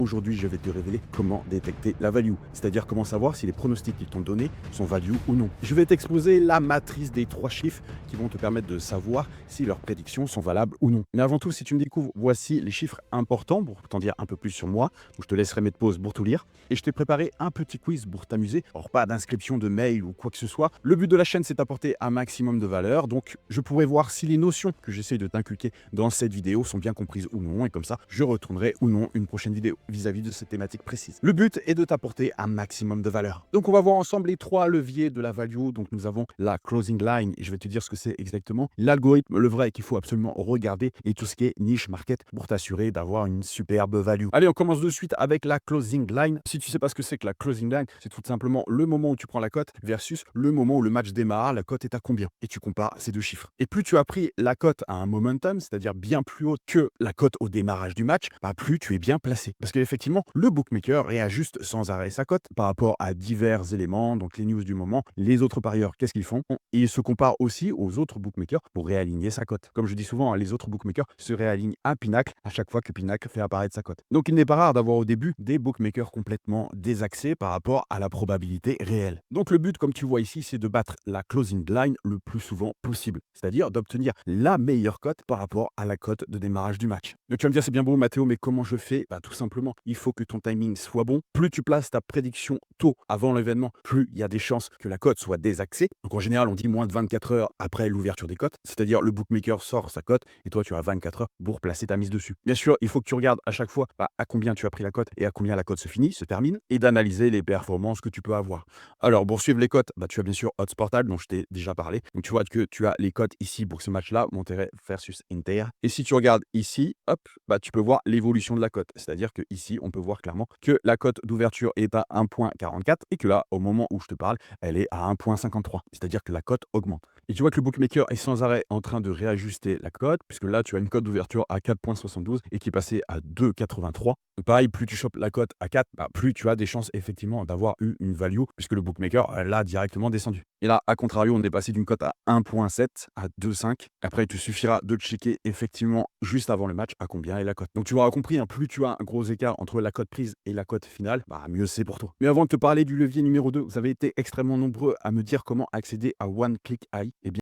Aujourd'hui, je vais te révéler comment détecter la value, c'est-à-dire comment savoir si les pronostics qu'ils t'ont donnés sont value ou non. Je vais t'exposer la matrice des 3 chiffres qui vont te permettre de savoir si leurs prédictions sont valables ou non. Mais avant tout, si tu me découvres, voici les chiffres importants pour t'en dire un peu plus sur moi. Donc je te laisserai mettre pause pour tout lire. Et je t'ai préparé un petit quiz pour t'amuser. Alors pas d'inscription de mail ou quoi que ce soit. Le but de la chaîne, c'est d'apporter un maximum de valeur. Donc je pourrais voir si les notions que j'essaie de t'inculquer dans cette vidéo sont bien comprises ou non. Et comme ça, je retournerai ou non une prochaine vidéo vis-à-vis de cette thématique précise. Le but est de t'apporter un maximum de valeur. Donc on va voir ensemble les 3 leviers de la value. Donc nous avons la closing line, et je vais te dire ce que c'est exactement, l'algorithme, le vrai qu'il faut absolument regarder, et tout ce qui est niche market pour t'assurer d'avoir une superbe value. Allez, on commence de suite avec la closing line. Si tu sais pas ce que c'est que la closing line, c'est tout simplement le moment où tu prends la cote versus le moment où le match démarre, la cote est à combien, et tu compares ces deux chiffres. Et plus tu as pris la cote à un momentum, c'est-à-dire bien plus haute que la cote au démarrage du match, plus tu es bien placé. Parce qu'effectivement, le bookmaker réajuste sans arrêt sa cote par rapport à divers éléments, donc les news du moment. Les autres parieurs, qu'est-ce qu'ils font? Ils se comparent aussi aux autres bookmakers pour réaligner sa cote. Comme je dis souvent, les autres bookmakers se réalignent à Pinacle à chaque fois que Pinacle fait apparaître sa cote. Donc il n'est pas rare d'avoir au début des bookmakers complètement désaxés par rapport à la probabilité réelle. Donc le but, comme tu vois ici, c'est de battre la closing line le plus souvent possible, c'est-à-dire d'obtenir la meilleure cote par rapport à la cote de démarrage du match. Donc tu vas me dire, c'est bien beau Mathéo, mais comment je fais? Tout simplement, il faut que ton timing soit bon. Plus tu places ta prédiction tôt avant l'événement, plus il y a des chances que la cote soit désaxée. Donc en général, on dit moins de 24 heures après l'ouverture des cotes, c'est-à-dire le bookmaker sort sa cote et toi tu as 24 heures pour placer ta mise dessus. Bien sûr, il faut que tu regardes à chaque fois à combien tu as pris la cote et à combien la cote se finit, se termine, et d'analyser les performances que tu peux avoir. Alors pour suivre les cotes, tu as bien sûr Odds Portal dont je t'ai déjà parlé. Donc tu vois que tu as les cotes ici pour ce match-là, Monterrey versus Inter. Et si tu regardes ici, hop, tu peux voir l'évolution de la cote. C'est-à-dire que ici, on peut voir clairement que la cote d'ouverture est à 1,44 et que là, au moment où je te parle, elle est à 1,53. C'est-à-dire que la cote augmente. Et tu vois que le bookmaker est sans arrêt en train de réajuster la cote, puisque là, tu as une cote d'ouverture à 4,72 et qui est passée à 2,83. Pareil, plus tu chopes la cote à 4, plus tu as des chances effectivement d'avoir eu une value, puisque le bookmaker l'a directement descendu. Et là, à contrario, on est passé d'une cote à 1,7 à 2,5. Après, il te suffira de checker effectivement juste avant le match à combien est la cote. Donc tu auras compris, plus tu as un gros écart entre la cote prise et la cote finale, mieux c'est pour toi. Mais avant de te parler du levier numéro 2, vous avez été extrêmement nombreux à me dire comment accéder à One Click Eye. Eh bien,